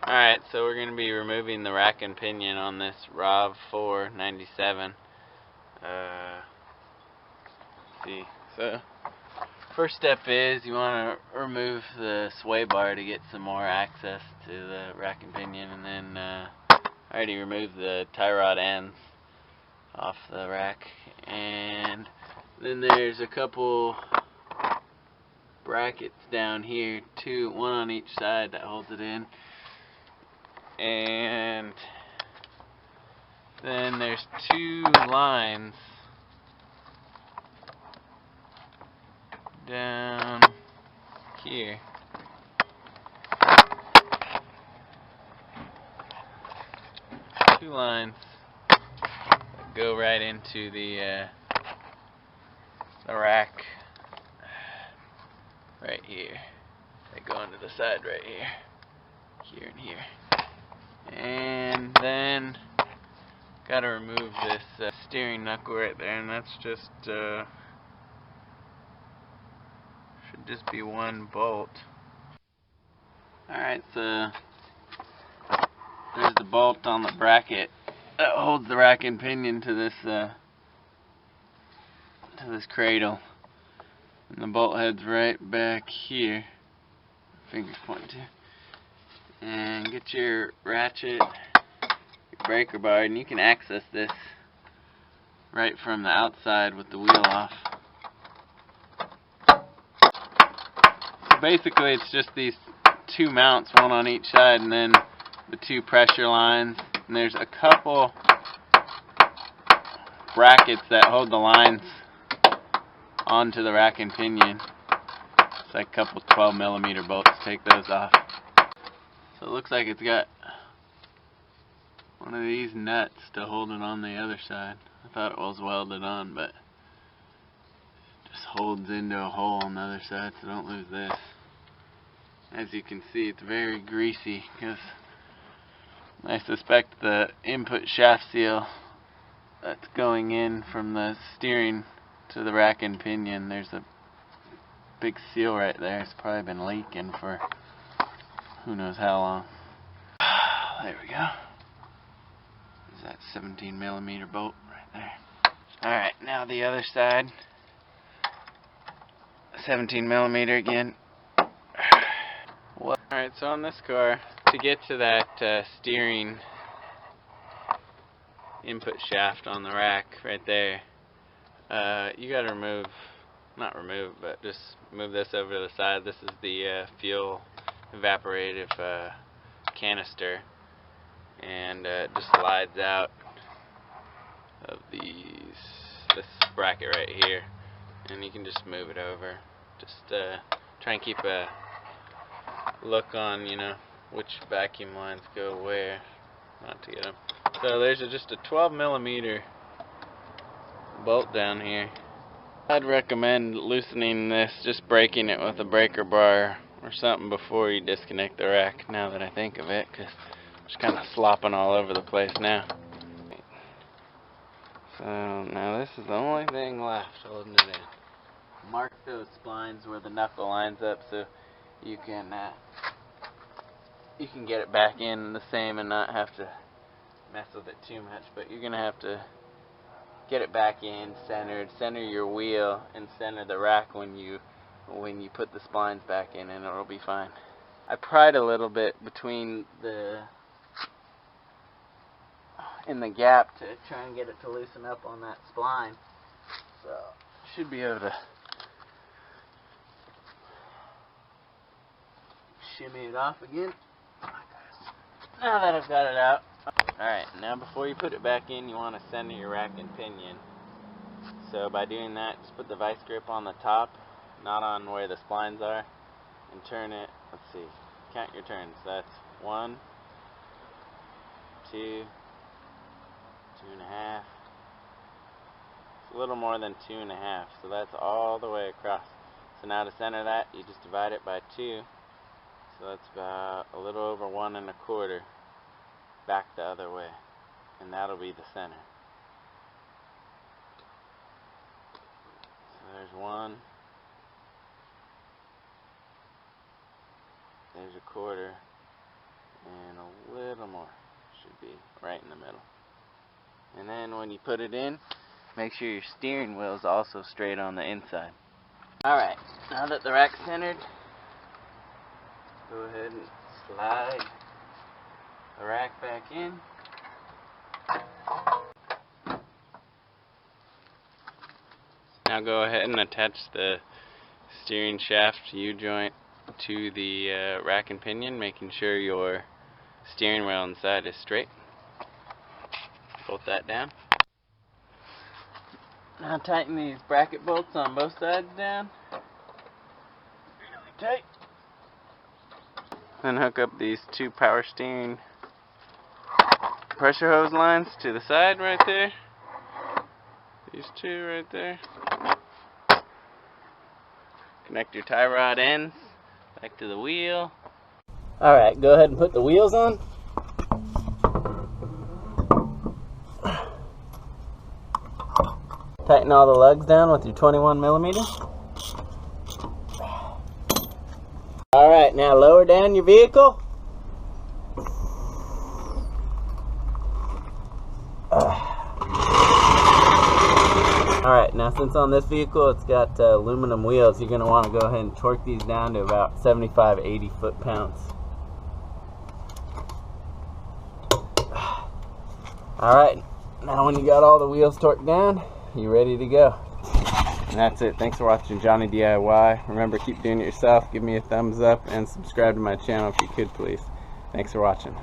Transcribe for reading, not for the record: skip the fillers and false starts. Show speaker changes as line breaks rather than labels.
Alright, so we're going to be removing the rack and pinion on this RAV4 97. Let's see. So, first step is you want to remove the sway bar to get some more access to the rack and pinion, and then I already removed the tie rod ends off the rack, and then there's a couple brackets down here, one on each side that holds it in. And then there's two lines down here. Two lines that go right into the rack right here. They go into the side right here. Here and here. And then gotta remove this steering knuckle right there, and that's just should just be one bolt. Alright, so there's the bolt on the bracket that holds the rack and pinion to this cradle, and the bolt head's right back here. Fingers pointing to. And get your ratchet, your breaker bar, and you can access this right from the outside with the wheel off. So basically it's just these two mounts, one on each side, and then the two pressure lines, and there's a couple brackets that hold the lines onto the rack and pinion. It's like a couple 12mm bolts. Take those off. So it looks like it's got one of these nuts to hold it on the other side. I thought it was welded on, but it just holds into a hole on the other side, so don't lose this. As you can see, it's very greasy because I suspect the input shaft seal that's going in from the steering to the rack and pinion, there's a big seal right there. It's probably been leaking for who knows how long. There we go. There's that 17mm bolt right there. Alright, now the other side. 17mm again. Alright, so on this car, to get to that steering input shaft on the rack right there, you gotta but just move this over to the side. This is the fuel evaporative canister, and it just slides out of this bracket right here, and you can just move it over. Just try and keep a look on, you know, which vacuum lines go where, not to get them. So there's just a 12mm bolt down here. I'd recommend loosening this, just breaking it with a breaker bar or something before you disconnect the rack, now that I think of it, because it's kind of slopping all over the place now. So now this is the only thing left holding it in. Mark those splines where the knuckle lines up so you can get it back in the same and not have to mess with it too much, but you're going to have to get it back in centered, center your wheel, and center the rack when you put the splines back in, and it'll be fine. I pried a little bit between in the gap to try and get it to loosen up on that spline, so should be able to shimmy it off again. Now that I've got it out. Alright, now before you put it back in, you want to center your rack and pinion. So by doing that, just put the vice grip on the top, not on where the splines are, and turn it. Let's see, count your turns. That's 1, 2, 2.5. It's a little more than 2.5, so that's all the way across. So now to center that, you just divide it by 2. So that's about a little over 1.25 back the other way, and that'll be the center. So there's 1, there's 1/4, and a little more. Should be right in the middle. And then when you put it in, make sure your steering wheel is also straight on the inside. Alright, now that the rack's centered, go ahead and slide the rack back in. Now go ahead and attach the steering shaft U-joint to the rack and pinion, making sure your steering wheel inside is straight. Bolt that down. Now tighten these bracket bolts on both sides down. Really tight. Then hook up these two power steering pressure hose lines to the side right there. These two right there. Connect your tie rod ends back to the wheel. Alright, go ahead and put the wheels on. Tighten all the lugs down with your 21mm. Alright, now lower down your vehicle. Alright, now since on this vehicle it's got aluminum wheels, you're going to want to go ahead and torque these down to about 75-80 foot-pounds. Alright, now when you got all the wheels torqued down, you're ready to go. And that's it. Thanks for watching Jonny DIY. Remember, keep doing it yourself. Give me a thumbs up and subscribe to my channel if you could, please. Thanks for watching.